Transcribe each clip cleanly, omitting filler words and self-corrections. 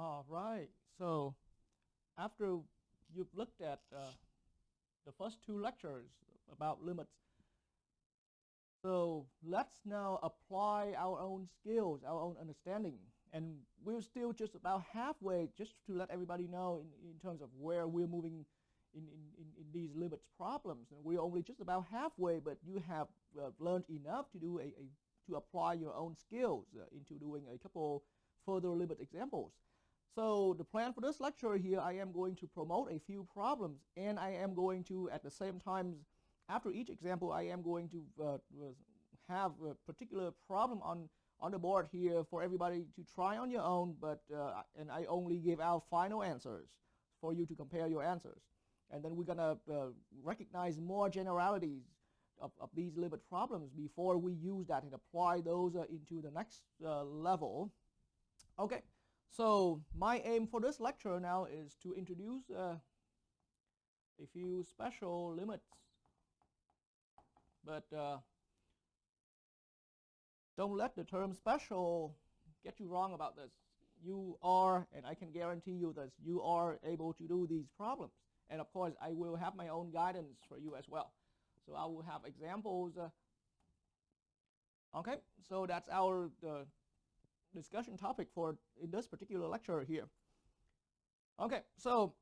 All right. So after you've looked at the first two lectures about limits, so let's now apply our own skills, our own understanding. And we're still just about halfway, just to let everybody know in terms of where we're moving in these limits problems. And we're only just about halfway, but you have learned enough to do to apply your own skills into doing a couple further limit examples. So the plan for this lecture here, I am going to promote a few problems, and I am going to, at the same time, after each example, I am going to have a particular problem on the board here for everybody to try on your own, but and I only give out final answers for you to compare your answers. And then we're gonna recognize more generalities of these limit problems before we use that and apply those into the next level. Okay, so my aim for this lecture now is to introduce a few special limits. But don't let the term special get you wrong about this. You are, and I can guarantee you this, you are able to do these problems. And of course, I will have my own guidance for you as well. So I will have examples. Okay, so that's our discussion topic for in this particular lecture here. Okay, so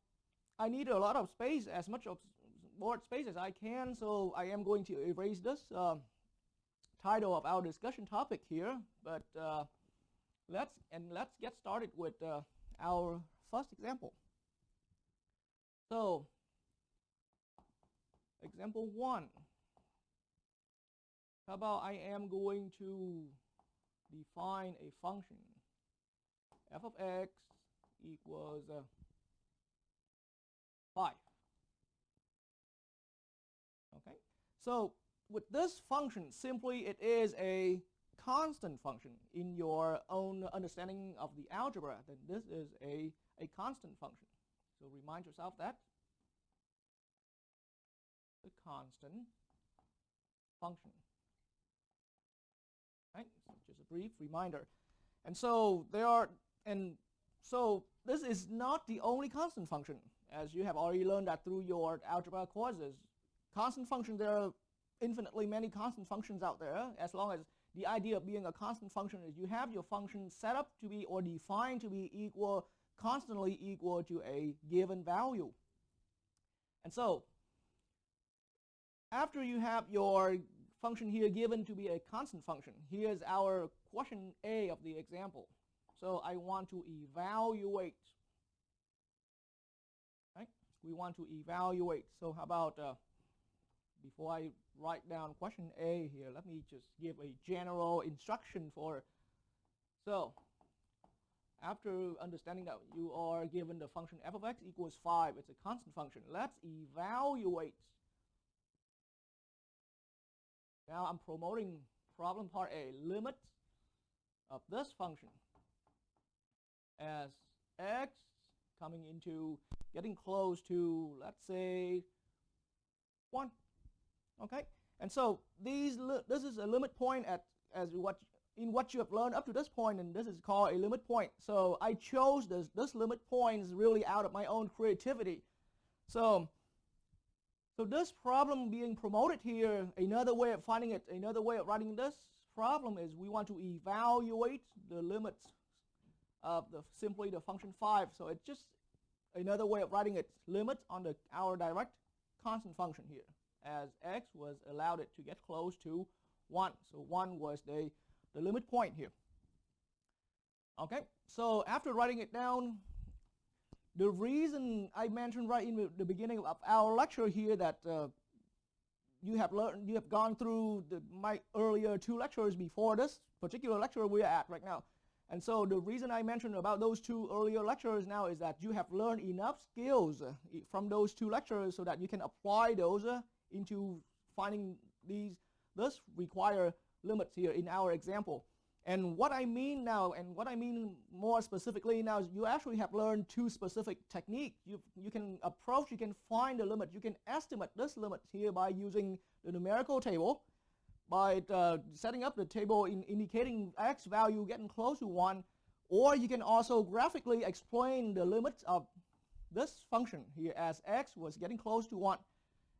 I need a lot of space, as much of board space as I can, so I am going to erase this title of our discussion topic here. But let's get started with our first example. So example 1. How about I am going to define a function f of x equals 5. Okay, so with this function, simply it is a constant function. In your own understanding of the algebra, then this is a constant function. So remind yourself that a constant function. Right? So just a brief reminder. And so this is not the only constant function, as you have already learned that through your algebra courses. Constant functions, there are infinitely many constant functions out there. As long as the idea of being a constant function is you have your function set up to be or defined to be equal, constantly equal to a given value. And so after you have your function here given to be a constant function, here's our question A of the example. So I want to evaluate. Right? We want to evaluate. So how about before I write down question A here, let me just give a general instruction for. So after understanding that you are given the function f of x equals 5, it's a constant function. Let's evaluate. Now I'm promoting problem part A, limit of this function as x coming into getting close to, let's say, 1. Okay, and so this is a limit point what you have learned up to this point, and this is called a limit point. So I chose this limit point is really out of my own creativity. So this problem being promoted here, another way of finding it, another way of writing this problem is we want to evaluate the limits of simply the function 5. So it's just another way of writing it, limit on our direct constant function here, as x was allowed it to get close to 1. So 1 was the limit point here. Okay, so after writing it down, the reason I mentioned right in the beginning of our lecture here that you have gone through my earlier 2 lectures before this particular lecture we are at right now. And so the reason I mentioned about those 2 earlier lectures now is that you have learned enough skills from those 2 lectures so that you can apply those into finding this require limits here in our example. And what I mean now, and what I mean more specifically now, is you actually have learned 2 specific techniques. You can approach, you can find the limit, you can estimate this limit here by using the numerical table, by setting up the table indicating x value getting close to 1, Or you can also graphically explain the limits of this function here as x was getting close to 1.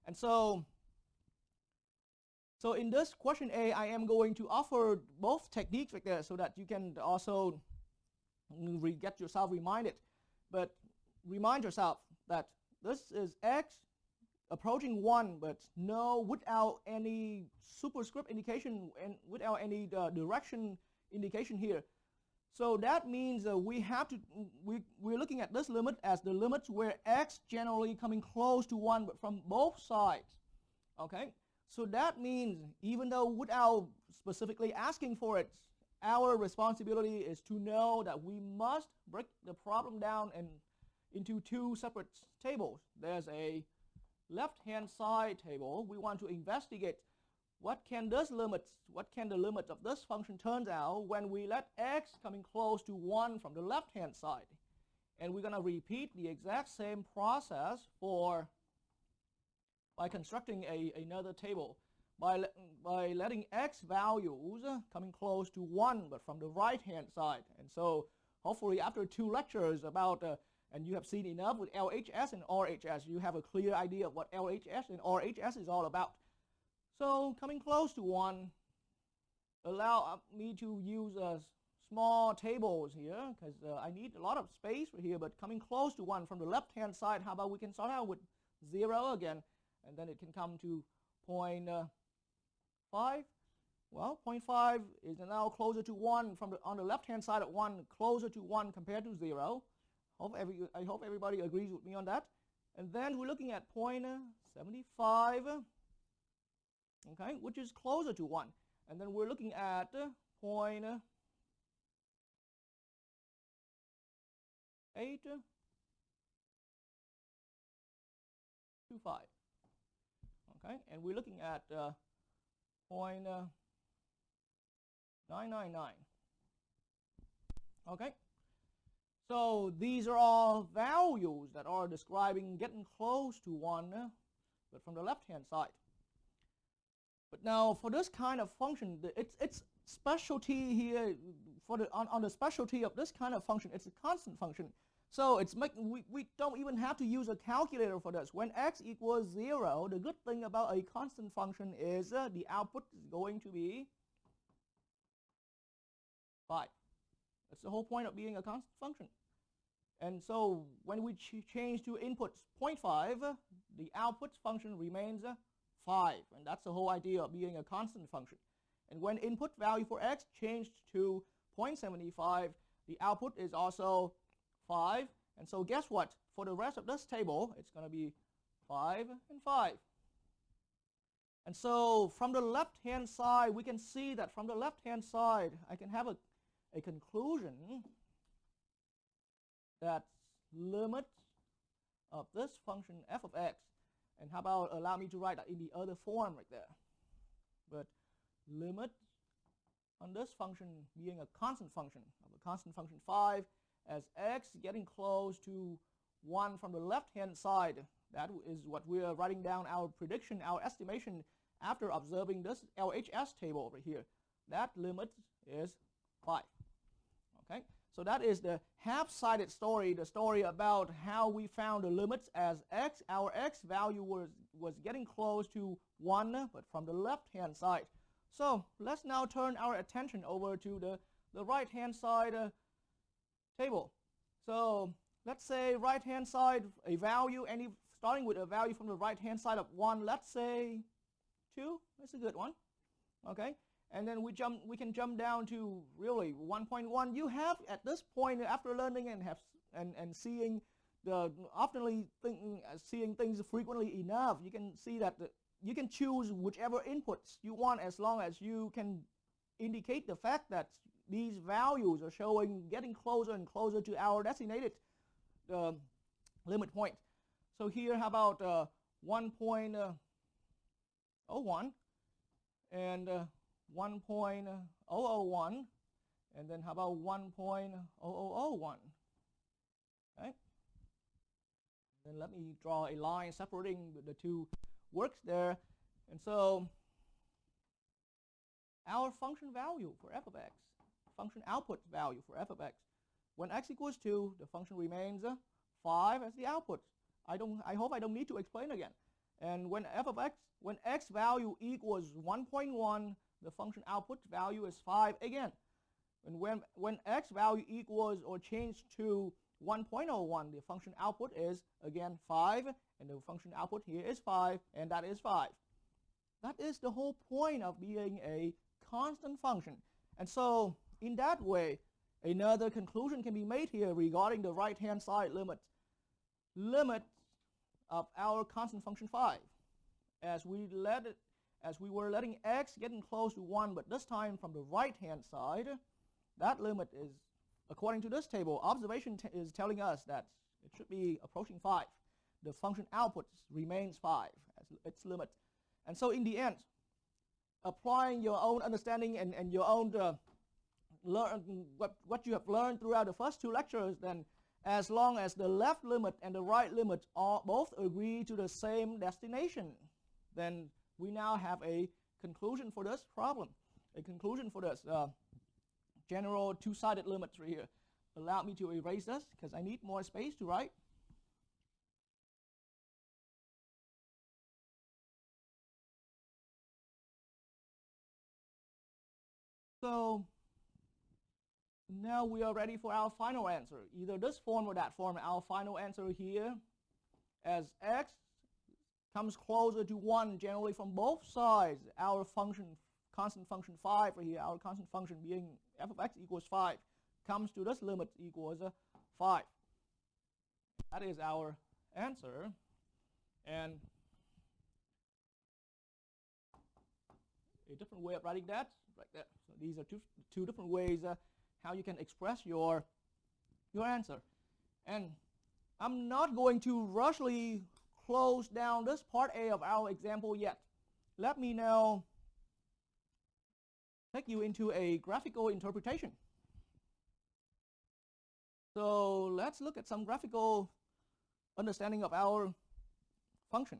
And so in this question A, I am going to offer both techniques right there so that you can also get yourself reminded. But remind yourself that this is x approaching 1, but without any superscript indication and without any direction indication here. So that means we're looking at this limit as the limits where x generally coming close to 1, but from both sides. Okay, so that means even though without specifically asking for it, our responsibility is to know that we must break the problem down into two separate tables. There's a left-hand side table. We want to investigate what can the limit of this function turns out when we let x coming close to 1 from the left-hand side. And we're going to repeat the exact same process by constructing another table by letting x values coming close to 1 but from the right-hand side. And so hopefully after 2 lectures about and you have seen enough with LHS and RHS, you have a clear idea of what LHS and RHS is all about. So coming close to 1, allow me to use small tables here because I need a lot of space for here, but coming close to 1 from the left-hand side, how about we can start out with 0 again, and then it can come to 0.5. Well, 0.5 is now closer to 1 on the left-hand side of 1, closer to 1 compared to 0. I hope everybody agrees with me on that. And then we're looking at 0.75, okay, which is closer to 1. And then we're looking at 0.825, okay, and we're looking at 0.999, okay. So these are all values that are describing getting close to 1, but from the left-hand side. But now for this kind of function, its specialty here on the specialty of this kind of function, it's a constant function. So we don't even have to use a calculator for this. When x equals 0, the good thing about a constant function is the output is going to be 5. That's the whole point of being a constant function. And so when we change to inputs 0.5, the output function remains 5. And that's the whole idea of being a constant function. And when input value for x changed to 0.75, the output is also 5. And so guess what? For the rest of this table, it's going to be 5 and 5. And so from the left-hand side, we can see that from the left-hand side, I can have a conclusion that limit of this function f of x, and how about allow me to write that in the other form right there. But limit on this function being a constant function of a constant function 5 as x getting close to 1 from the left-hand side. That is what we are writing down our prediction, our estimation after observing this LHS table over here. That limit is 5. Okay, so that is the half-sided story, the story about how we found the limits as x. Our x value was getting close to 1, but from the left-hand side. So let's now turn our attention over to the right-hand side table. So let's say right-hand side, a value, starting with a value from the right-hand side of 1, let's say 2. That's a good one. Okay. And then we can jump down to really 1.1. You have at this point, after learning and seeing seeing things frequently enough, you can see that you can choose whichever inputs you want as long as you can indicate the fact that these values are showing getting closer and closer to our designated limit point. So here, how about 1.01 and 1.001, and then how about 1.0001? Okay. Then let me draw a line separating the two works there. And so our function value for f of x, function output value for f of x when x equals 2, the function remains 5 as the output. I hope I don't need to explain again. And when x value equals 1.1, the function output value is 5 again. And when x value equals or change to 1.01, the function output is again 5, and the function output here is 5, and that is 5. That is the whole point of being a constant function. And so in that way, another conclusion can be made here regarding the right-hand side limit of our constant function 5. As we were letting x getting close to 1, but this time from the right-hand side, that limit is, according to this table, observation is telling us that it should be approaching 5. The function output remains 5 as its limit. And so in the end, applying your own understanding and your own what you have learned throughout the first 2 lectures, then as long as the left limit and the right limit both agree to the same destination, then we now have a conclusion for this problem, a conclusion for this general two-sided limit right here. Allow me to erase this because I need more space to write. So now we are ready for our final answer, either this form or that form. Our final answer here, as x comes closer to 1 generally from both sides, our function, constant function 5 right here, our constant function being f of x equals 5, comes to this limit equals 5. That is our answer. And a different way of writing that, right there. So these are two different ways how you can express your answer. And I'm not going to rushly close down this part A of our example yet. Let me now take you into a graphical interpretation. So let's look at some graphical understanding of our function.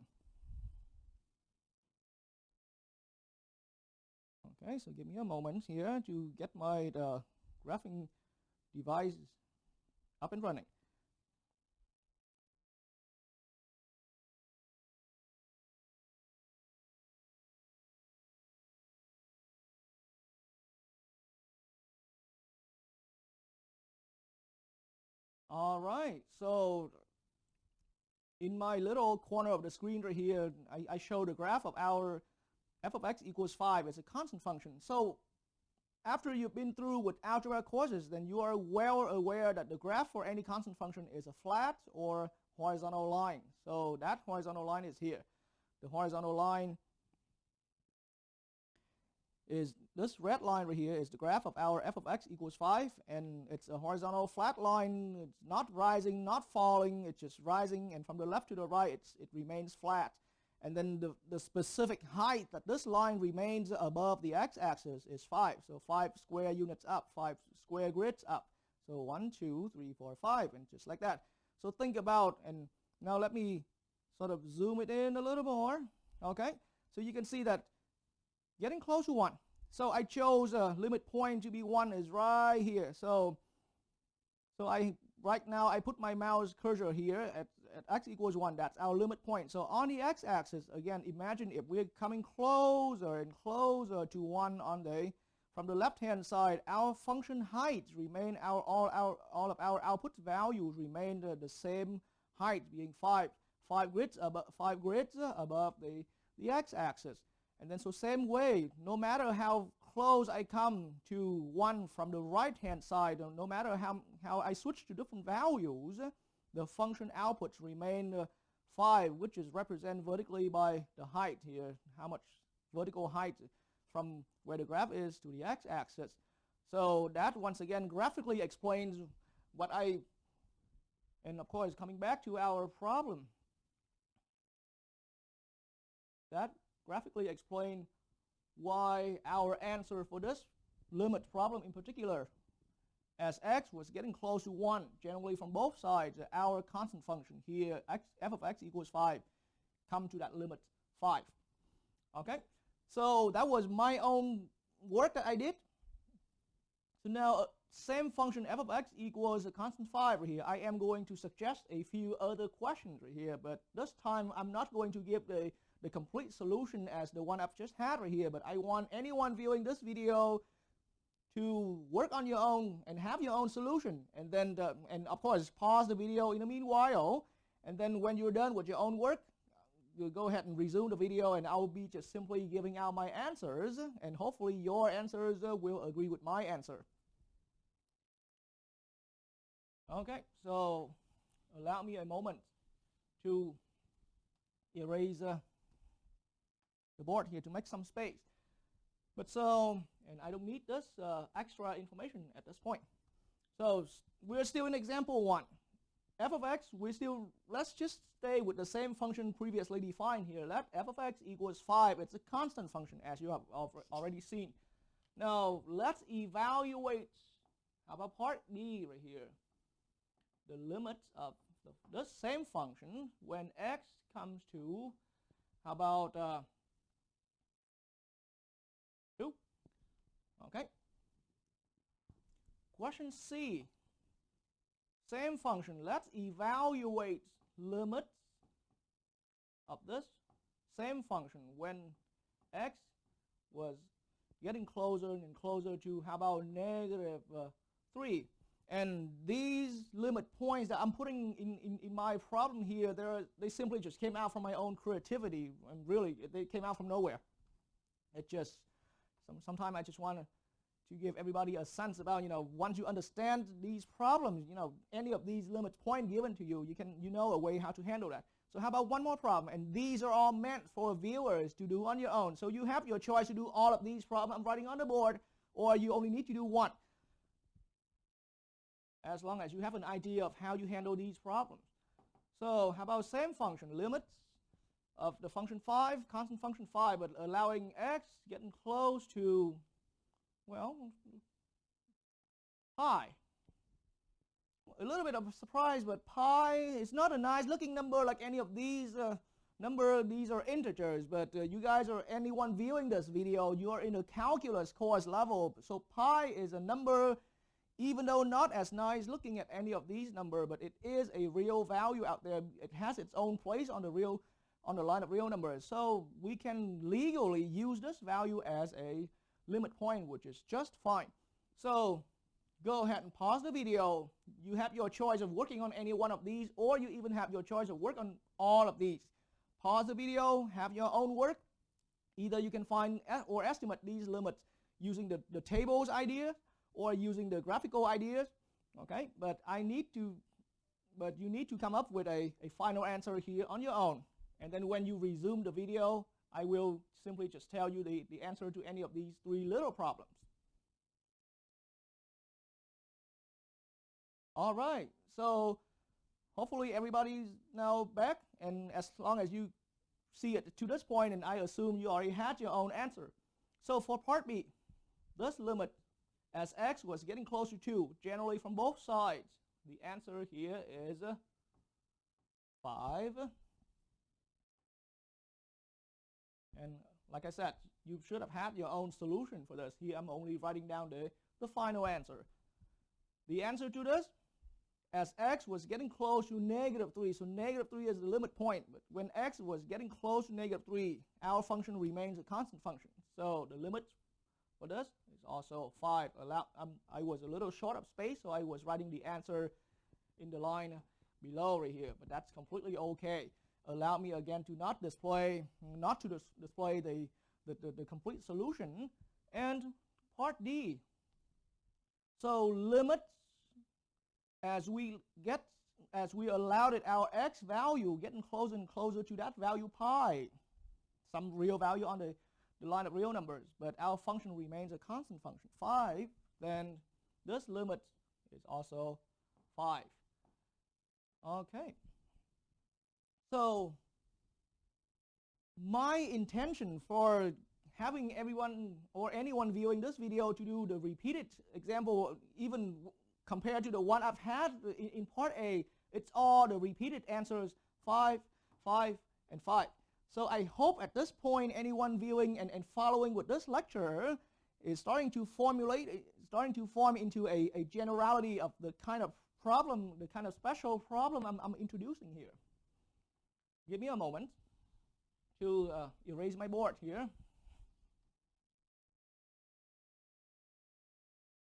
Okay, so give me a moment here to get my graphing device up and running. All right, so in my little corner of the screen right here, I show the graph of our f of x equals 5 as a constant function. So after you've been through with algebra courses, then you are well aware that the graph for any constant function is a flat or horizontal line. So that horizontal line is here. The horizontal line is this red line right here is the graph of our f of x equals 5, and it's a horizontal flat line. It's not rising, not falling, it's just rising, and from the left to the right it remains flat. And then the specific height that this line remains above the x-axis is 5. So 5 square units up, 5 square grids up. So 1, 2, 3, 4, 5, and just like that. So think about, and now let me sort of zoom it in a little more. Okay, so you can see that getting close to 1. So I chose a limit point to be 1 is right here. So right now I put my mouse cursor here at x equals 1. That's our limit point. So on the x-axis, again, imagine if we're coming closer and closer to 1 from the left-hand side, our function heights remain all of our output values remain the same height, being 5 grids above the x-axis. And then so same way, no matter how close I come to 1 from the right-hand side, no matter how I switch to different values, the function outputs remain 5, which is represented vertically by the height here, how much vertical height from where the graph is to the x-axis. So that once again graphically explains what and of course coming back to our problem, that graphically explain why our answer for this limit problem in particular, as x was getting close to 1, generally from both sides, our constant function here, f of x equals 5, come to that limit 5. Okay, so that was my own work that I did. So now same function f of x equals a constant 5 right here, I am going to suggest a few other questions right here, but this time I'm not going to give the complete solution as the one I've just had right here, but I want anyone viewing this video to work on your own and have your own solution, and then and of course pause the video in the meanwhile, and then when you're done with your own work, you'll go ahead and resume the video, and I'll be just simply giving out my answers, and hopefully your answers will agree with my answer. Okay, so allow me a moment to erase the board here to make some space. But so, and I don't need this extra information at this point. So we're still in example 1. F of x, let's just stay with the same function previously defined here. Let f of x equals 5. It's a constant function, as you have already seen. Now let's evaluate, how about part D right here? The limits of the same function when x comes to, how about 2? Okay. Question C. Same function. Let's evaluate limits of this same function when x was getting closer and closer to, how about negative 3? And these limit points that I'm putting in my problem here, they simply just came out from my own creativity, and really they came out from nowhere. It just, sometimes I just want to give everybody a sense about, once you understand these problems, any of these limit points given to you, you know a way how to handle that. So how about one more problem? And these are all meant for viewers to do on your own. So you have your choice to do all of these problems I'm writing on the board, or you only need to do one, as long as you have an idea of how you handle these problems. So how about same function, limits of the function 5, constant function 5, but allowing x getting close to, well, pi. A little bit of a surprise, but pi is not a nice looking number like any of these these are integers, but you guys, or anyone viewing this video, you are in a calculus course level, so pi is a number, even though not as nice looking at any of these numbers, but it is a real value out there. It has its own place on the line of real numbers. So we can legally use this value as a limit point, which is just fine. So go ahead and pause the video. You have your choice of working on any one of these, or you even have your choice of work on all of these. Pause the video, have your own work. Either you can find or estimate these limits using the tables idea, or using the graphical ideas, okay? But you need to come up with a final answer here on your own. And then when you resume the video, I will simply just tell you the answer to any of these 3 little problems. All right, so hopefully everybody's now back, and as long as you see it to this point, and I assume you already had your own answer. So for part B, this limit as x was getting closer to, generally from both sides, the answer here is 5. And like I said, you should have had your own solution for this. Here I'm only writing down the final answer. The answer to this, as x was getting close to negative 3, so negative 3 is the limit point, but when x was getting close to negative 3, our function remains a constant function. So the limit for this is also 5. I was a little short of space, so I was writing the answer in the line below right here, but that's completely okay. Allow me again to not to display the complete solution. And part D. So limits, as we allowed it our x value getting closer and closer to that value pi, some real value on the line of real numbers, but our function remains a constant function, 5, then this limit is also 5. Okay. So my intention for having everyone or anyone viewing this video to do the repeated example, even compared to the one I've had in part A, it's all the repeated answers, 5, 5, and 5. So I hope at this point anyone viewing and following with this lecture is starting to formulate starting to form into a generality of the kind of problem, the kind of special problem I'm introducing here. Give me a moment to erase my board here.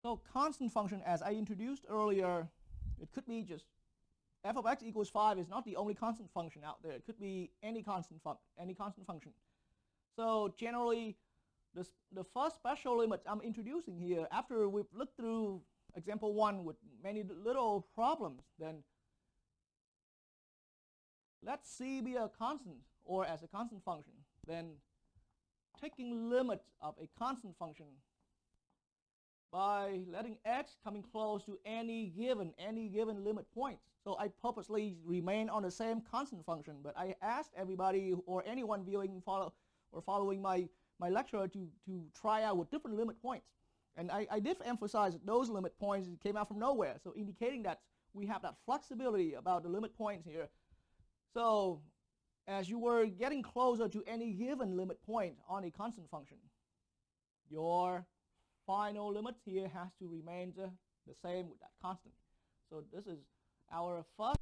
So constant function, as I introduced earlier, it could be just f of x equals 5 is not the only constant function out there. It could be any constant function. So generally, the first special limit I'm introducing here, after we've looked through example 1 with many little problems, then let c be a constant or as a constant function. Then taking limit of a constant function by letting x coming close to any given limit point. So I purposely remain on the same constant function, but I asked everybody or anyone viewing following my lecture to try out with different limit points. And I did emphasize that those limit points came out from nowhere, so indicating that we have that flexibility about the limit points here. So as you were getting closer to any given limit point on a constant function, your final limit here has to remain the same with that constant. So this is our first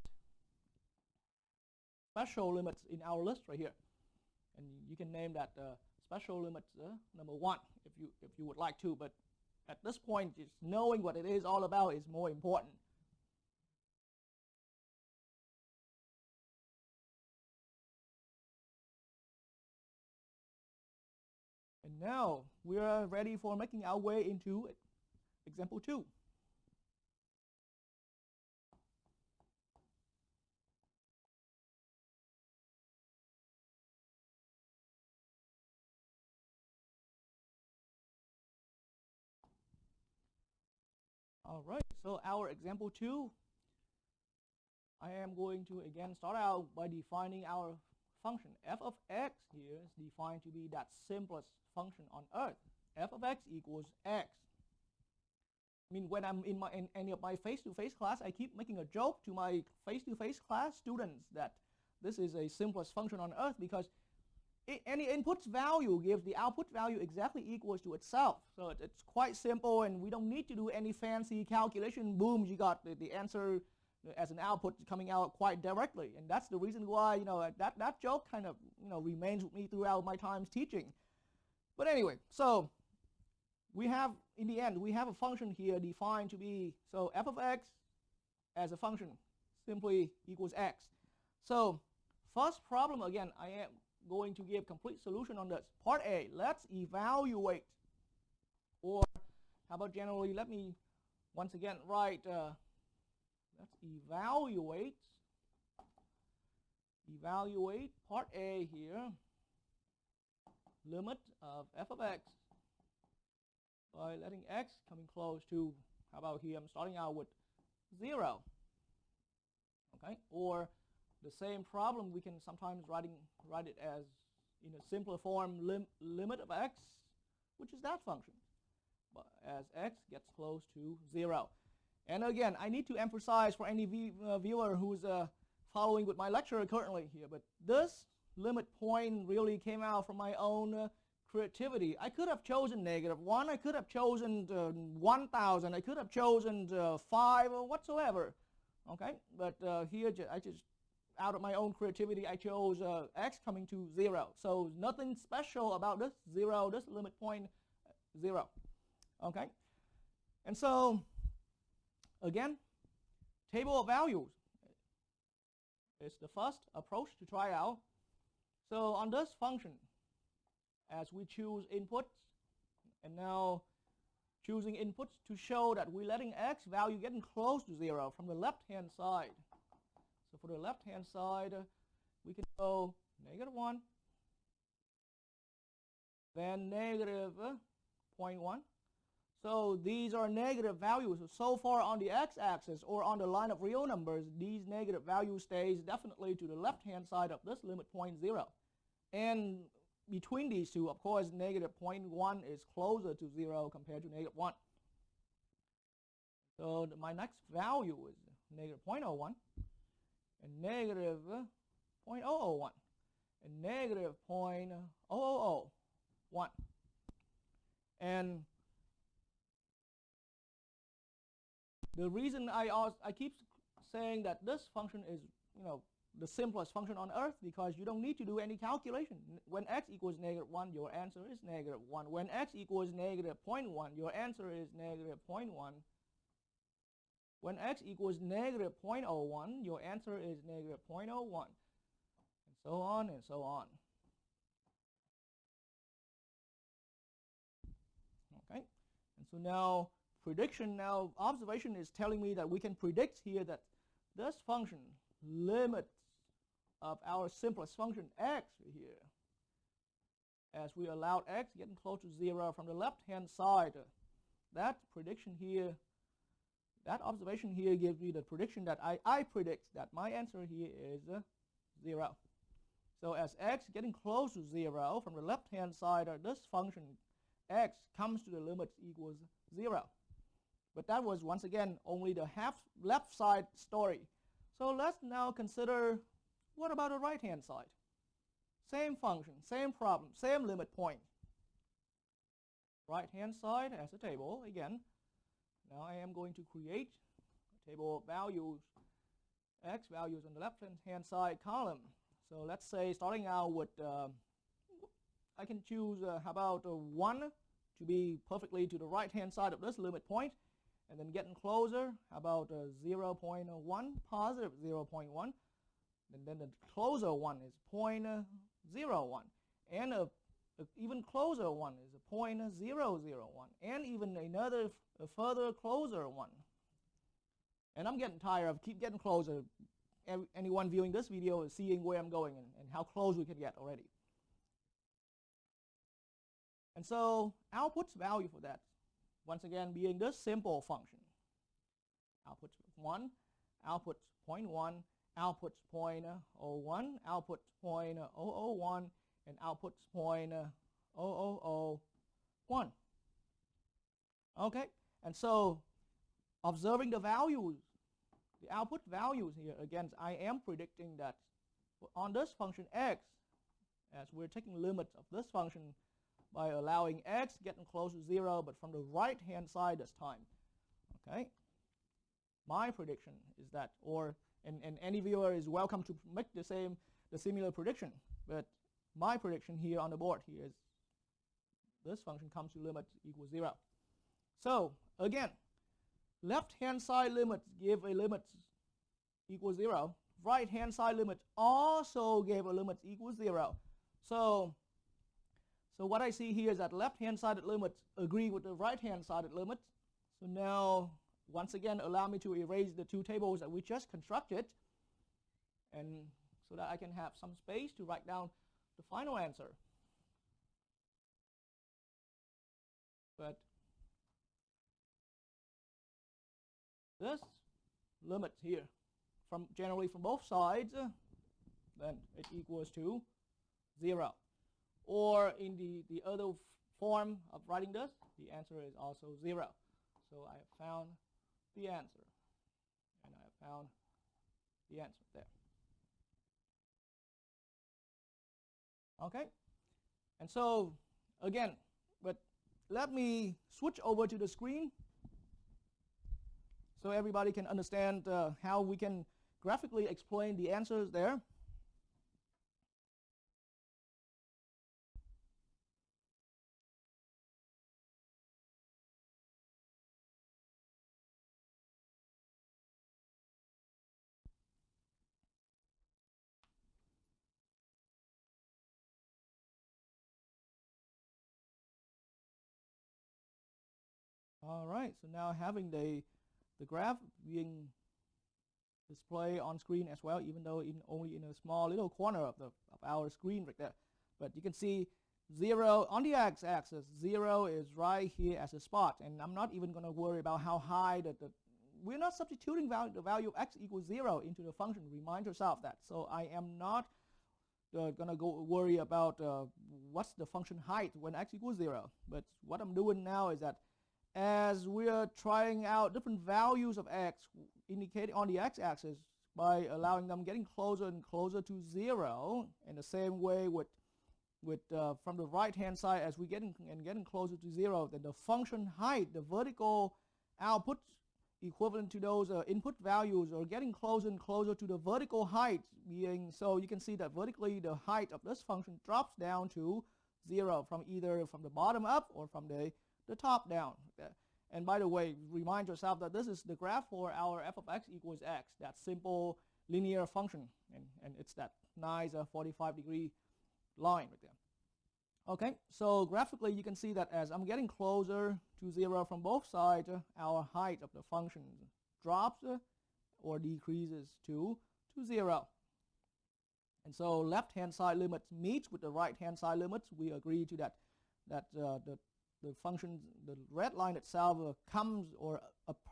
special limits in our list right here, and you can name that special limit number 1 if you would like to. But at this point, just knowing what it is all about is more important. And now we are ready for making our way into example 2. All right, so our example 2, I am going to again start out by defining our function. F of x here is defined to be that simplest function on earth. F of x equals x. I mean, when I'm in any of my face-to-face class, I keep making a joke to my face-to-face class students that this is a simplest function on earth because any input value gives the output value exactly equals to itself. So it's quite simple, and we don't need to do any fancy calculation. Boom, you got the answer as an output coming out quite directly. And that's the reason why that joke kind of remains with me throughout my times teaching. But anyway, so we have, in the end, we have a function here defined to be, so f of x as a function simply equals x. So first problem, again, I am going to give complete solution on this. Part A, let's evaluate, or how about generally, let me once again write, let's evaluate part A here, limit of f of x by letting x coming close to, how about here, I'm starting out with 0. Okay, or the same problem we can sometimes write it as in a simpler form, limit of x, which is that function, but as x gets close to 0. And again, I need to emphasize for any viewer who's following with my lecture currently here, but this limit point really came out from my own creativity. I could have chosen -1, I could have chosen 1,000, I could have chosen 5 or whatsoever. Okay, but here I just, out of my own creativity, I chose x coming to 0. So nothing special about this 0, this limit point 0. Okay, and so again, table of values is the first approach to try out. So on this function, as we choose inputs, and now choosing inputs to show that we're letting x value getting close to 0 from the left-hand side. So for the left-hand side, we can go -1, then -0.1. So these are negative values. So far on the x-axis or on the line of real numbers, these negative values stays definitely to the left-hand side of this limit point 0. And between these two, of course, -0.1 is closer to 0 compared to -1. So my next value is -0.01 and -0.001 and -0.001. And the reason I keep saying that this function is, the simplest function on earth, because you don't need to do any calculation. When x equals -1, your answer is -1. When x equals -0.1, your answer is -0.1. When x equals -0.01, your answer is -0.01, and so on and so on. Okay, and so now observation is telling me that we can predict here that this function, limit of our simplest function x here, as we allowed x getting close to 0 from the left-hand side, that prediction here, that observation here gives me the prediction that I predict that my answer here is 0. So as x getting close to 0 from the left-hand side, this function x comes to the limit equals 0. But that was, once again, only the half left side story. So let's now consider, what about the right-hand side? Same function, same problem, same limit point. Right-hand side as a table again. Now I am going to create a table of values, x values on the left-hand side column. So let's say, starting out with, I can choose, how about 1 to be perfectly to the right-hand side of this limit point, and then getting closer, how about 0.1, positive 0.1, and then the closer one is 0.01, and a even closer one is 0.001, and even another further closer one. And I'm getting tired of keep getting closer. Anyone viewing this video is seeing where I'm going and how close we can get already. And so output's value for that, once again, being this simple function. Output 1, output 0.1, output 0.01, output 0.001, and output 0.0001. Okay, and so observing the values, the output values here, again, I am predicting that on this function x, as we're taking limits of this function by allowing x getting close to 0, but from the right-hand side this time. Okay, my prediction is that, and any viewer is welcome to make the similar prediction, but my prediction here on the board here is this function comes to limit equals 0. So again, left-hand side limit give a limit equals 0. Right-hand side limit also gave a limit equals 0. So what I see here is that left-hand sided limits agree with the right-hand sided limit. So now, once again, allow me to erase the two tables that we just constructed, and so that I can have some space to write down the final answer. But this limit here, generally from both sides, then it equals to 0. Or in the other form of writing this, the answer is also 0. So I have found the answer, and I have found the answer there. Okay, and so again, but let me switch over to the screen so everybody can understand how we can graphically explain the answers there. All right, so now having the graph being displayed on screen as well, even though only in a small little corner of our screen right there. But you can see 0 on the x-axis. 0 is right here as a spot, and I'm not even going to worry about how high we're not substituting the value of x equals 0 into the function. Remind yourself that. So I am not going to go worry about what's the function height when x equals 0. But what I'm doing now is that as we are trying out different values of x indicated on the x-axis by allowing them getting closer and closer to 0, in the same way with from the right-hand side, as we getting closer to 0, then the function height, the vertical output equivalent to those input values are getting closer and closer to the vertical height being, so you can see that vertically the height of this function drops down to 0 from either from the bottom up or from the top down. And by the way, remind yourself that this is the graph for our f of x equals x, that simple linear function, and it's that nice 45-degree line right there. Okay, so graphically you can see that as I'm getting closer to 0 from both sides, our height of the function drops or decreases to 0. And so left-hand side limits meets with the right-hand side limits. We agree to that the function, the red line itself comes or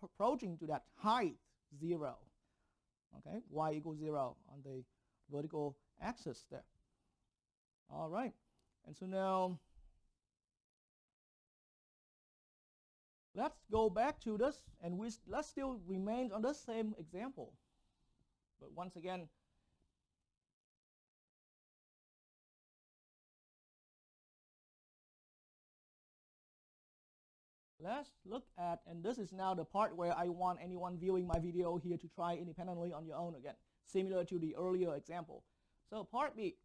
approaching to that height 0. Okay, y equals 0 on the vertical axis there. All right, and so now let's go back to this, and let's still remain on this same example. But once again, let's look at, and this is now the part where I want anyone viewing my video here to try independently on your own again, similar to the earlier example. So part B,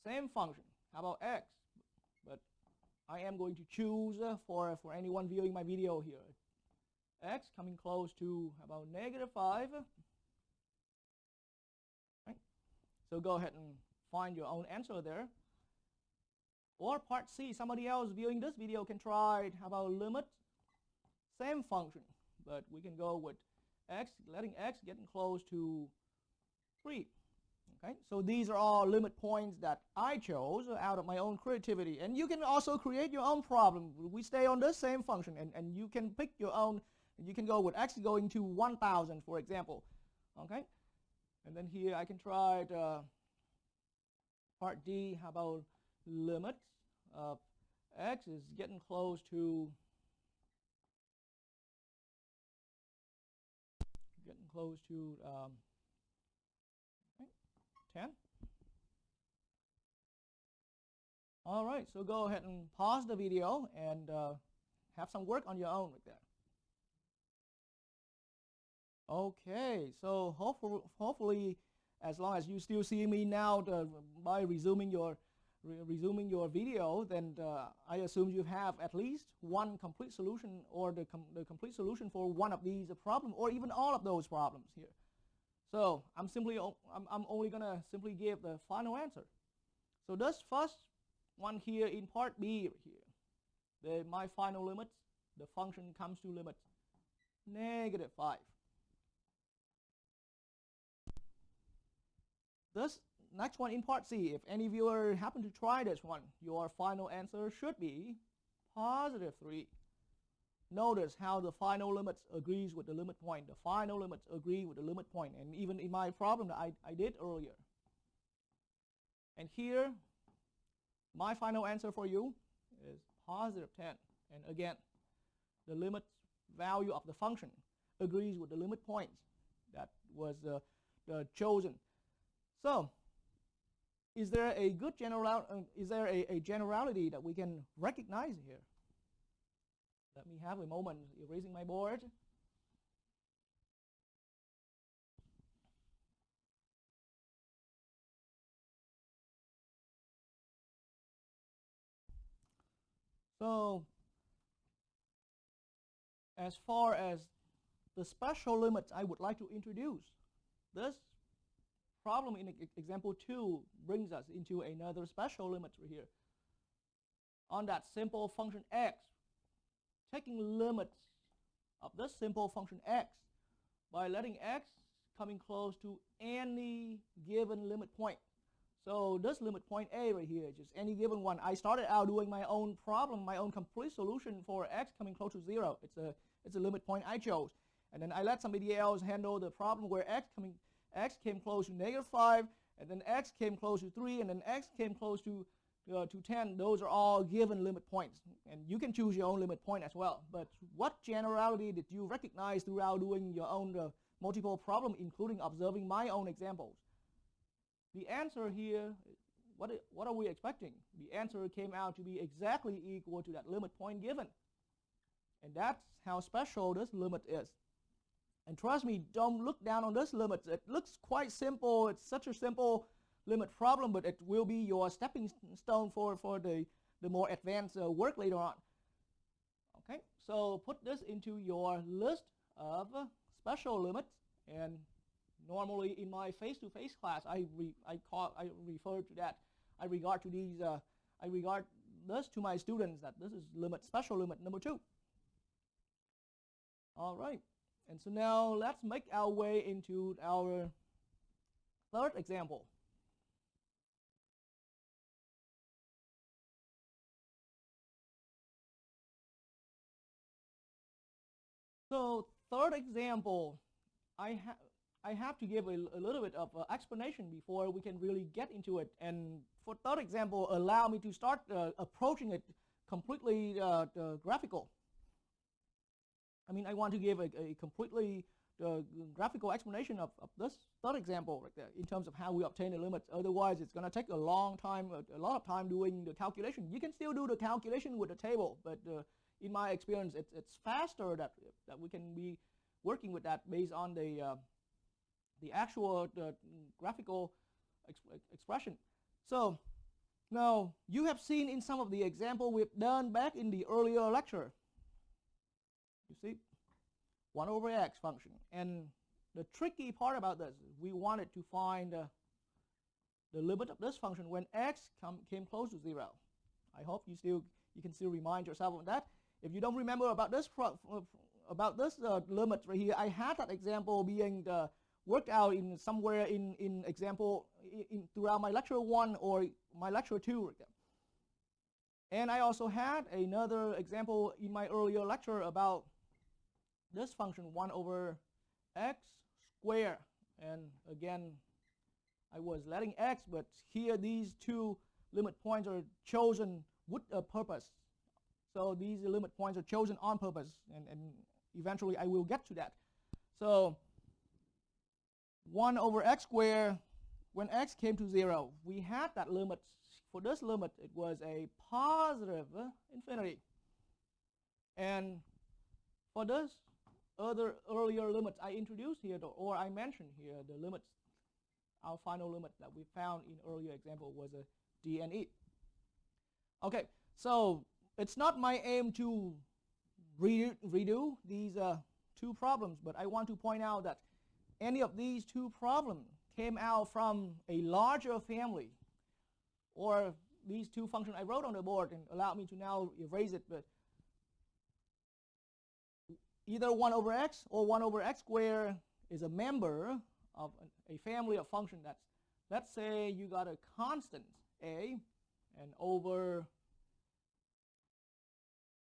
same function. How about x? But I am going to choose for anyone viewing my video here, x coming close to about -5. Right? So go ahead and find your own answer there. Or part C, somebody else viewing this video can try it. How about limit? Same function, but we can go with x, letting x getting close to 3. Okay, so these are all limit points that I chose out of my own creativity. And you can also create your own problem. We stay on this same function, and you can pick your own. You can go with x going to 1,000, for example. Okay, and then here I can try part D. How about limit of x is getting close to 10. All right, so go ahead and pause the video and have some work on your own with that. Okay, so hopefully, as long as you still see me now by resuming your video, then I assume you have at least one complete solution, or the complete solution for one of these problems, or even all of those problems here. So I'm only gonna simply give the final answer. So this first one here in part B here, my final limits, the function comes to limit -5. This next one in part C, if any viewer happen to try this one, your final answer should be +3. Notice how the final limits agrees with the limit point. The final limits agree with the limit point, and even in my problem that I did earlier. And here, my final answer for you is +10. And again, the limit value of the function agrees with the limit points that was chosen. So, is there a good generality that we can recognize here? Let me have a moment erasing my board. So, as far as the special limits I would like to introduce, this problem in example 2 brings us into another special limit right here. On that simple function x, taking limits of this simple function x by letting x coming close to any given limit point. So this limit point A right here, just any given one. I started out doing my own problem, my own complete solution for x coming close to 0. It's a limit point I chose. And then I let somebody else handle the problem where x came close to -5, and then x came close to 3, and then x came close to 10. Those are all given limit points, and you can choose your own limit point as well. But what generality did you recognize throughout doing your own multiple problem, including observing my own examples? The answer here, what are we expecting? The answer came out to be exactly equal to that limit point given, and that's how special this limit is. And trust me, don't look down on this limit. It looks quite simple. It's such a simple limit problem, but it will be your stepping stone for the more advanced work later on. Okay, so put this into your list of special limits, and normally in my face-to-face class, I refer to that. I regard this to my students that this is special limit number 2. All right, and so now let's make our way into our third example. So third example, I have to give a little bit of explanation before we can really get into it. And for third example, allow me to start approaching it completely graphical. I mean, I want to give a completely graphical explanation of this third example right there in terms of how we obtain the limits. Otherwise, it's going to take a long time, a lot of time doing the calculation. You can still do the calculation with the table, but in my experience, it's faster that we can be working with that based on the actual graphical expression. So now you have seen in some of the example we've done back in the earlier lecture. You see, 1 over x function, and the tricky part about this, we wanted to find the limit of this function when x came close to 0. I hope you can still remind yourself of that. If you don't remember about this limit right here, I had that example being worked out in somewhere in example throughout my lecture 1 or my lecture 2 right there. And I also had another example in my earlier lecture about this function 1 over x squared. And again, I was letting x, but here these two limit points are chosen with a purpose. So these limit points are chosen on purpose, and eventually I will get to that. So 1 over x squared, when x came to 0, we had that limit. For this limit, it was a positive infinity. And for this other earlier limits I introduced here, or I mentioned here, the limits, our final limit that we found in earlier example was a d and e. Okay, so it's not my aim to redo these two problems, but I want to point out that any of these two problems came out from a larger family, or these two functions I wrote on the board and allow me to now erase it, but either 1 over x or 1 over x squared is a member of a family of functions that's, let's say you got a constant a, and over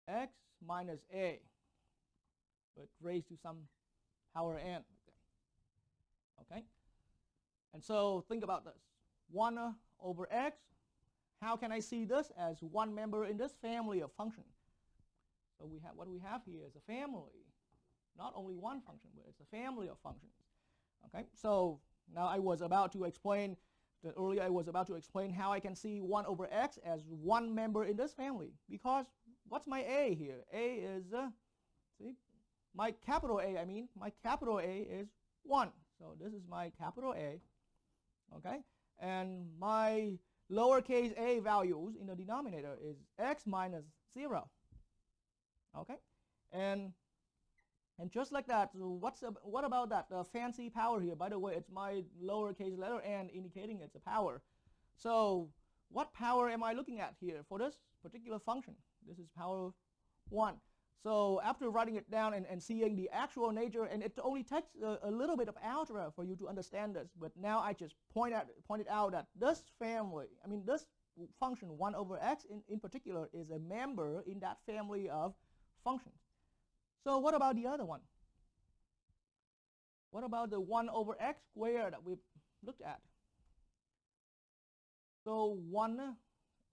x minus a, but raised to some power n. Okay? And so think about this. 1 over x, how can I see this as one member in this family of functions? So we have, what we have here is a family, not only one function, but it's a family of functions. Okay, so now I was about to explain, earlier I was about to explain how I can see 1 over x as one member in this family, because what's my a here? A is, see, my capital A, my capital A is 1. So this is my capital A, okay? And my lowercase a values in the denominator is x minus 0, okay? And just like that, so what about that fancy power here? By the way, it's my lowercase letter n indicating it's a power. So what power am I looking at here for this particular function? This is power 1. So after writing it down and seeing the actual nature, and it only takes a little bit of algebra for you to understand this, but now I just pointed out that this family, this function 1 over x in particular is a member in that family of functions. So what about the other one? What about the 1 over x squared that we looked at? So 1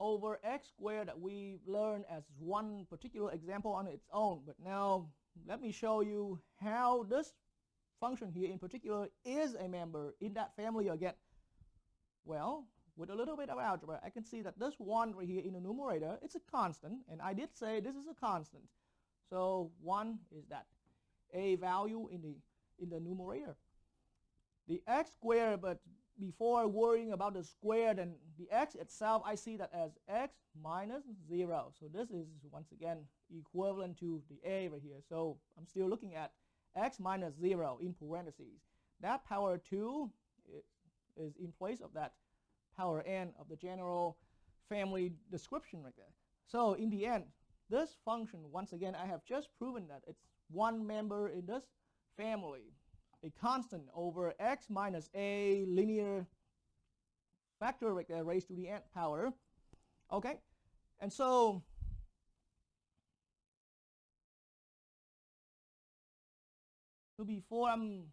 over x squared that we learned as one particular example on its own. But now let me show you how this function here in particular is a member in that family again. Well, with a little bit of algebra, I can see that this 1 right here in the numerator, it's a constant, and I did say this is a constant. So 1 is that a value in the in the numerator. The x squared, but before worrying about the squared and the x itself, I see that as x minus 0. So this is, once again, equivalent to the a right here. So I'm still looking at x minus 0 in parentheses. That power 2 is in place of that power n of the general family description right there. So in the end, this function, once again, I have just proven that it's one member in this family, a constant over x minus a linear factor right there raised to the nth power. Okay, and so before I'm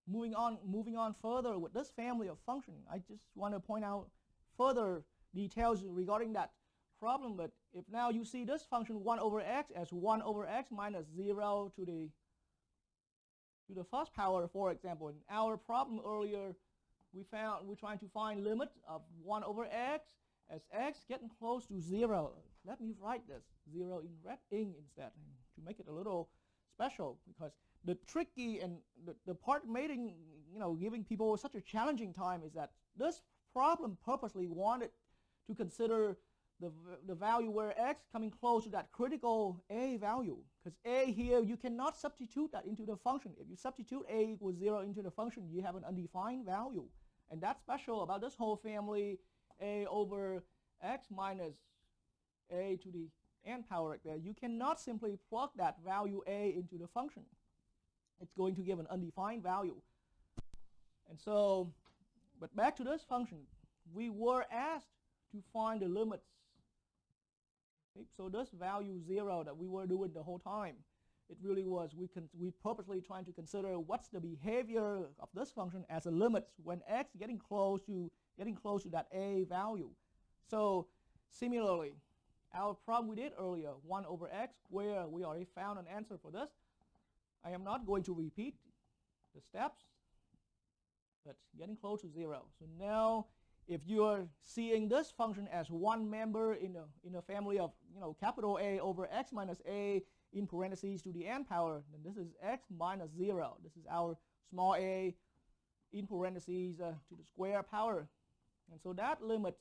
moving on further with this family of functions, I just want to point out further details regarding that problem. But if now you see this function 1 over x as 1 over x minus 0 to the first power, for example, in our problem earlier, we're trying to find limit of 1 over x as x getting close to 0. Let me write this 0 in red ink instead to make it a little special, because the tricky and the part making, giving people such a challenging time is that this problem purposely wanted to consider the value where x coming close to that critical a value, because a here you cannot substitute that into the function. If you substitute a equals 0 into the function, you have an undefined value, and that's special about this whole family, a over x minus a to the n power right there. You cannot simply plug that value a into the function. It's going to give an undefined value. And so, but back to this function, we were asked to find the limits. Okay, so this value 0 that we were doing the whole time, it really was, we purposely trying to consider what's the behavior of this function as a limit when x getting close to that a value. So similarly, our problem we did earlier, 1 over x, where we already found an answer for this. I am not going to repeat the steps, but getting close to 0. So now, if you're seeing this function as one member in a family of capital A over x minus a in parentheses to the n power, then this is x minus 0. This is our small a in parentheses to the square power. And so that limit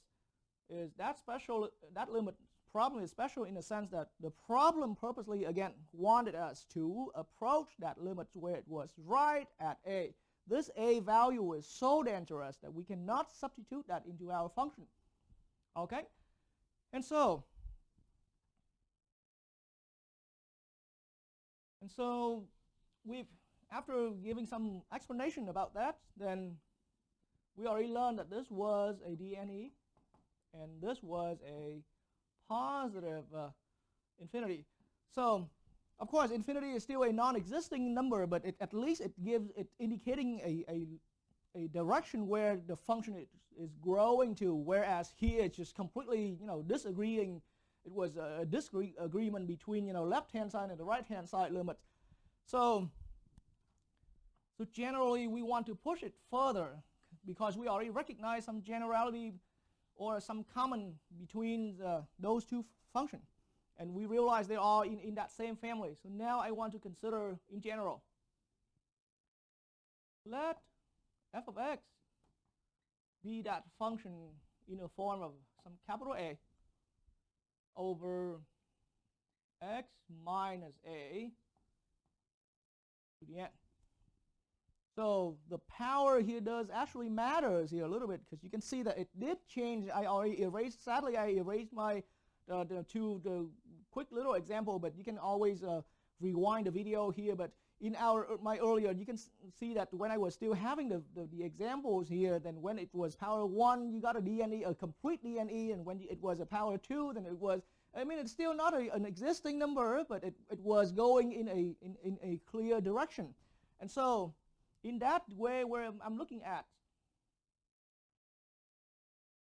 is that limit problem is special in the sense that the problem purposely again wanted us to approach that limit where it was right at a. This a value is so dangerous that we cannot substitute that into our function. Okay? And so we've, after giving some explanation about that, then we already learned that this was a DNE and this was a positive infinity. So of course infinity is still a non-existing number, but at least it gives it indicating a direction where the function is growing to, whereas here it's just completely disagreeing. It was a disagreement between left hand side and the right hand side limits. So generally we want to push it further because we already recognize some generality or some common between those two functions. And we realize they are in that same family. So now I want to consider in general. Let f of x be that function in the form of some capital A over x minus a to the n. So the power here does actually matters here a little bit, because you can see that it did change. I already erased, sadly I erased my the quick little example, but you can always rewind the video here. But in my earlier, you can see that when I was still having the examples here, then when it was power 1, you got a DNE, a complete DNE, and when it was a power 2, then it was, I mean, it's still not an existing number, but it was going in a clear direction. And so in that way where I'm looking at,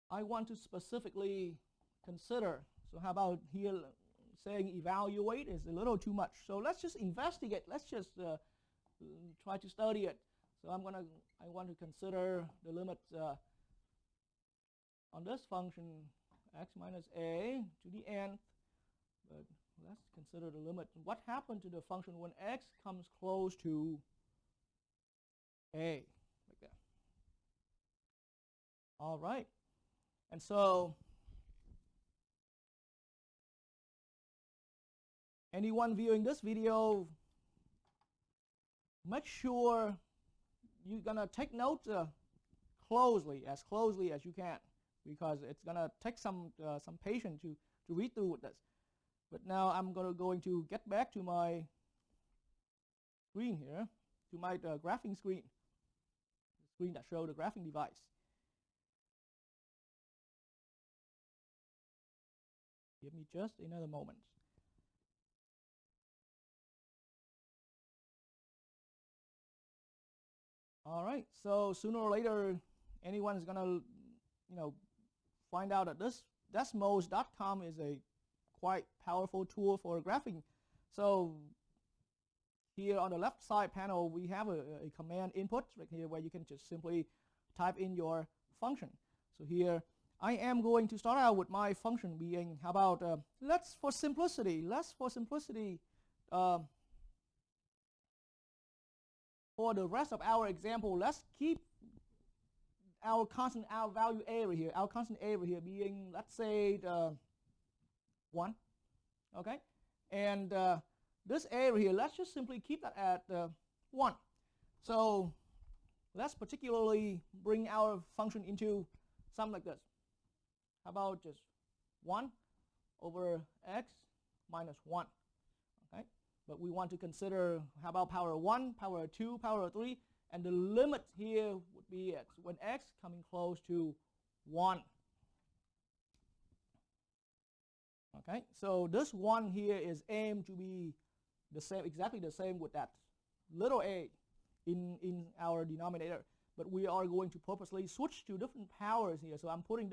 I want to specifically consider. So how about here saying evaluate is a little too much. So let's just investigate. Let's just try to study it. So I want to consider the limits on this function x minus a to the nth. But let's consider the limit. What happened to the function when x comes close to a, like that. All right. And so anyone viewing this video, make sure you're gonna take notes closely as you can, because it's gonna take some patience to read through with this. But now I'm going to get back to my screen here, to my graphing screen, the screen that shows the graphing device. Give me just another moment. All right, so sooner or later, anyone is gonna, find out that this Desmos.com is a quite powerful tool for graphing. So here on the left side panel, we have a command input right here where you can just simply type in your function. So here I am going to start out with my function being, how about, let's for simplicity, for the rest of our example, let's keep our constant value area here, being, let's say, 1, okay? And this area here, let's just simply keep that at 1. So let's particularly bring our function into something like this. How about just 1 over x minus 1, okay? But we want to consider, how about power 1, power 2, power 3, and the limit here would be x, when x coming close to 1. Okay, so this 1 here is aimed to be the same, exactly the same with that little a in our denominator. But we are going to purposely switch to different powers here. So I'm putting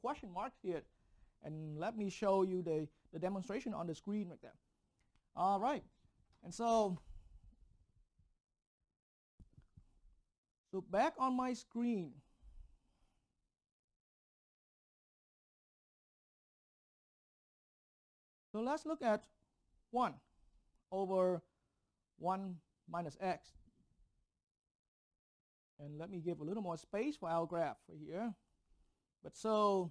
question marks here, and let me show you the demonstration on the screen right there. All right, and so back on my screen, so let's look at 1 over 1 minus x. And let me give a little more space for our graph right here. But so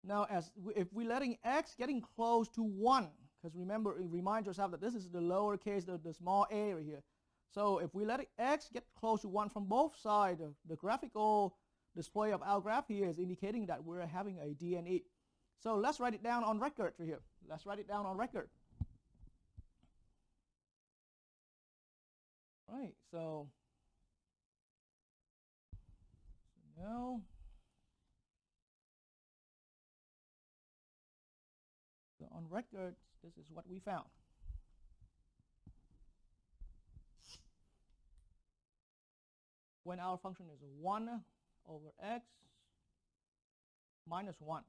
now, if we're letting x getting close to 1, because remember, remind yourself that this is the lowercase, the small a right here. So if we let x get close to 1 from both sides, the graphical display of our graph here is indicating that we're having a DNE. So let's write it down on record right here. Let's write it down on record. Right, so now, so on record, this is what we found. When our function is 1 over x minus 1.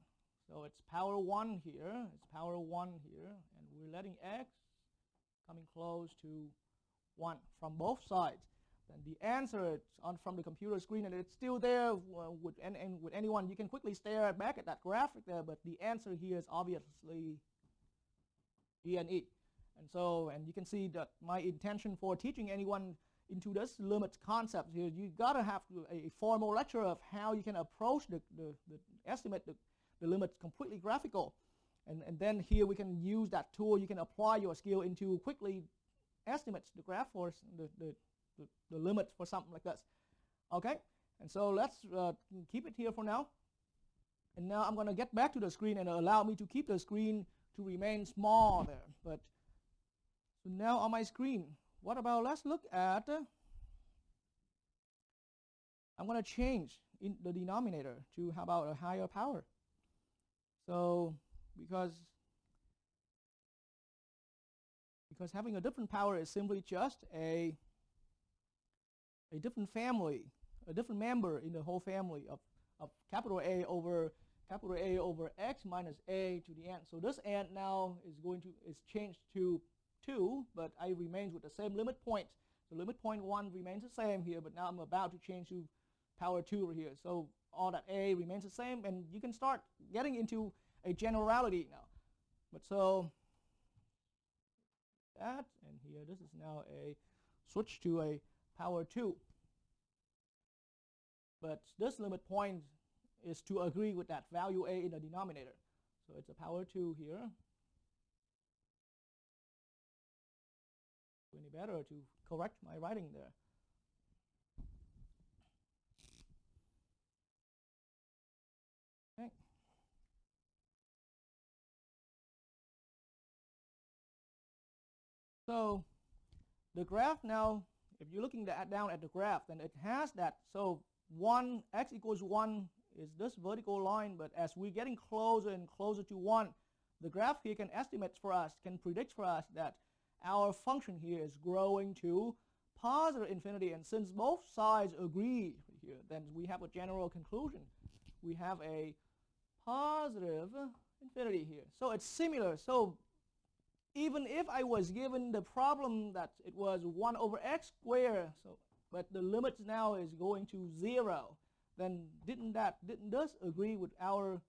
So it's power 1 here, and we're letting x coming close to 1 from both sides. Then the answer from the computer screen, and it's still there with anyone. You can quickly stare back at that graphic there, but the answer here is obviously DNE. And so, and you can see that my intention for teaching anyone into this limit concept here, you gotta have a formal lecture of how you can approach the estimate the limit completely graphical, and then here we can use that tool. You can apply your skill into quickly estimates the graph for the limit for something like this. Okay, and so let's keep it here for now. And now I'm going to get back to the screen and allow me to keep the screen to remain small there. But so now on my screen, what about, let's look at, I'm going to change in the denominator to, how about, a higher power. So because having a different power is simply just a different family, a different member in the whole family of capital A over x minus a to the n. So this n now is changed to 2, but I remains with the same limit point. So limit point 1 remains the same here, but now I'm about to change to power 2 here. So all that a remains the same, and you can start getting into a generality now. But so that, and here this is now a switch to a power 2. But this limit point is to agree with that value a in the denominator. So it's a power 2 here. Any better to correct my writing there. Okay. So the graph now, if you're looking down at the graph, then it has that. So x equals 1 is this vertical line, but as we're getting closer and closer to 1, the graph here can estimate for us, can predict for us that our function here is growing to positive infinity. And since both sides agree here, then we have a general conclusion. We have a positive infinity here. So it's similar. So even if I was given the problem that it was 1 over x squared, but the limit now is going to 0, then didn't this agree with our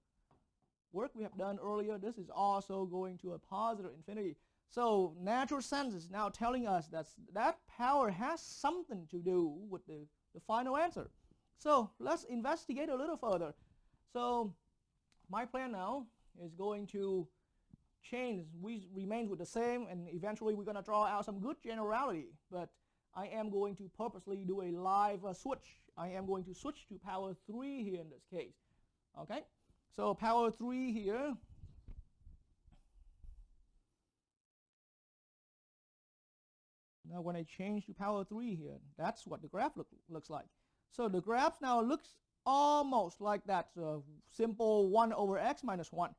work we have done earlier? This is also going to a positive infinity. So natural sense is now telling us that power has something to do with the final answer. So let's investigate a little further. So my plan now is going to change. We remain with the same, and eventually we're going to draw out some good generality. But I am going to purposely do a live switch. I am going to switch to power 3 here in this case. Okay, so power 3 here. Now when I change to power 3 here, that's what the graph looks like. So the graph now looks almost like that simple 1 over x minus 1.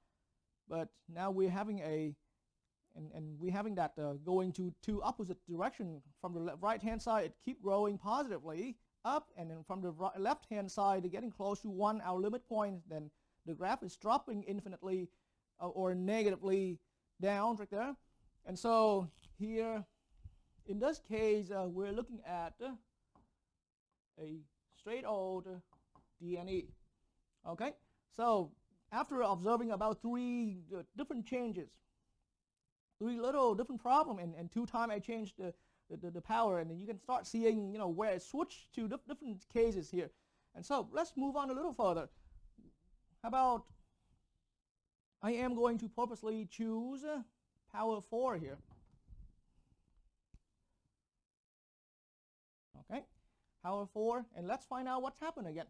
But now we're having we're having that going to two opposite direction. From the right hand side, it keeps growing positively up, and then from the left hand side, getting close to 1, our limit point, then the graph is dropping infinitely or negatively down right there. And so here, in this case, we're looking at a straight old DNE. Okay, so after observing about 3 different changes, 3 little different problems, and 2 times I changed the power, and then you can start seeing where it switched to different cases here. And so let's move on a little further. How about I am going to purposely choose power 4 here. Okay, power 4, and let's find out what's happened again.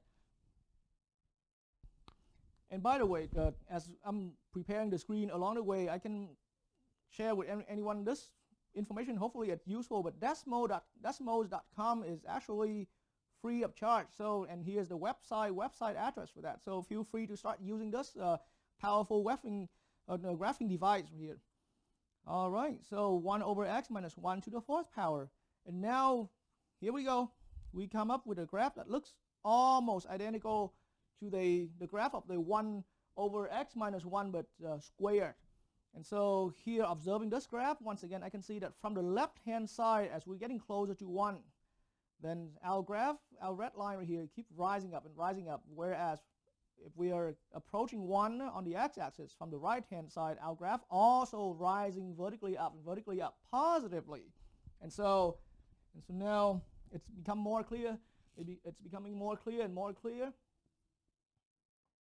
And by the way, as I'm preparing the screen along the way, I can share with anyone this information. Hopefully it's useful, but Desmos.com is actually free of charge. So, and here's the website address for that. So feel free to start using this powerful graphing device here. All right, so 1 over x minus 1 to the 4th power. And now, here we go. We come up with a graph that looks almost identical to the graph of the 1 over x minus 1, but squared. And so here, observing this graph, once again, I can see that from the left-hand side, as we're getting closer to 1, then our graph, our red line right here, keeps rising up and rising up. Whereas if we are approaching 1 on the x-axis from the right-hand side, our graph also rising vertically up positively. And so now it's become more clear. It's becoming more clear and more clear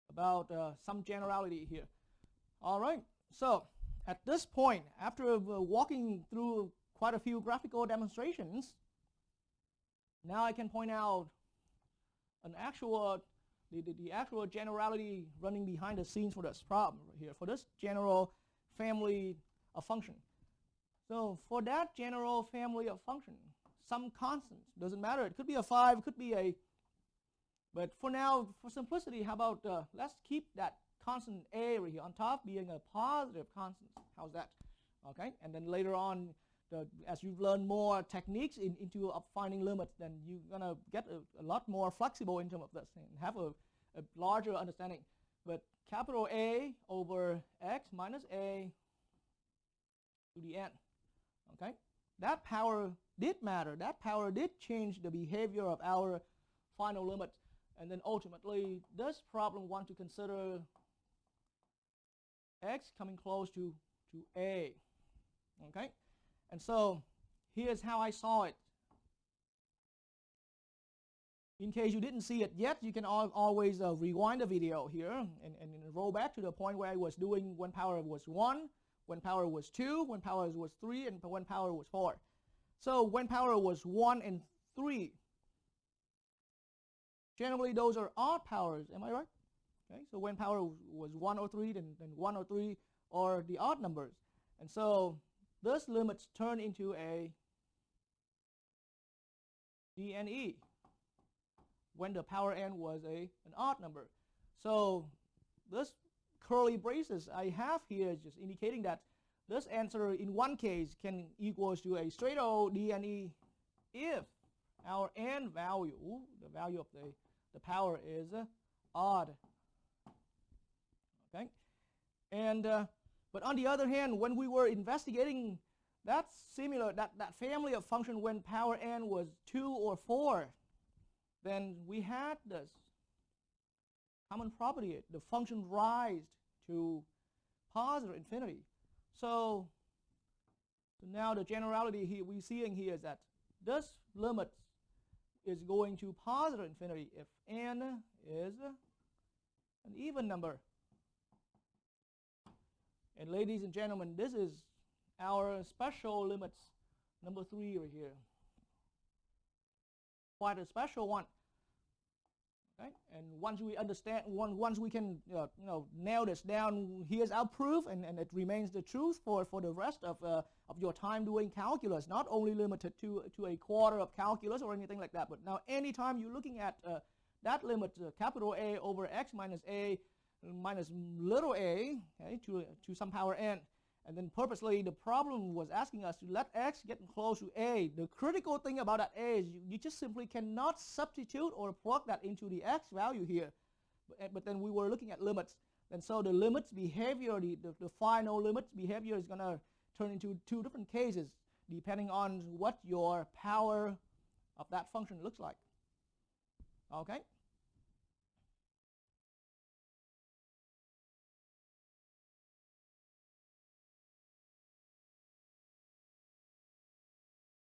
about some generality here. All right. So at this point, after walking through quite a few graphical demonstrations, now I can point out the actual generality running behind the scenes for this problem here, for this general family of function. So for that general family of function, some constants, doesn't matter, it could be a 5, it could be a, but for now, for simplicity, how about let's keep that constant a right here on top being a positive constant. How's that? Okay, and then later on, as you've learned more techniques into finding limits, then you're gonna get a lot more flexible in terms of this and have a larger understanding. But capital A over x minus a to the n. Okay, that power did matter. That power did change the behavior of our final limit. And then ultimately, this problem wants to consider x coming close to a. Okay, and so here's how I saw it. In case you didn't see it yet, you can always rewind the video here and roll back to the point where I was doing when power was 1, when power was 2, when power was 3, and when power was 4. So when power was 1 and 3, generally those are odd powers, am I right? Okay, so when power was 1 or 3, then 1 or 3 are the odd numbers. And so this limits turn into a DNE when the power n was an odd number. So this curly braces I have here is just indicating that this answer in one case can equals to a straight old DNE if our n value, the value of the power, is odd. Okay, and but on the other hand, when we were investigating that family of function when power n was 2 or 4, then we had this common property. The function rised to positive infinity. So now the generality here we're seeing here is that this limit is going to positive infinity if n is an even number. And ladies and gentlemen, this is our special limits number 3 right here. Quite a special one. Okay? And once we understand, once we can nail this down, here's our proof, and it remains the truth for the rest of your time doing calculus. Not only limited to a quarter of calculus or anything like that, but now anytime you're looking at that limit, capital A over x minus a minus little a, okay, to some power n. And then purposely the problem was asking us to let x get close to a. The critical thing about that a is you just simply cannot substitute or plug that into the x value here. But then we were looking at limits. And so the limits behavior, the final limits behavior is going to turn into 2 different cases depending on what your power of that function looks like. Okay?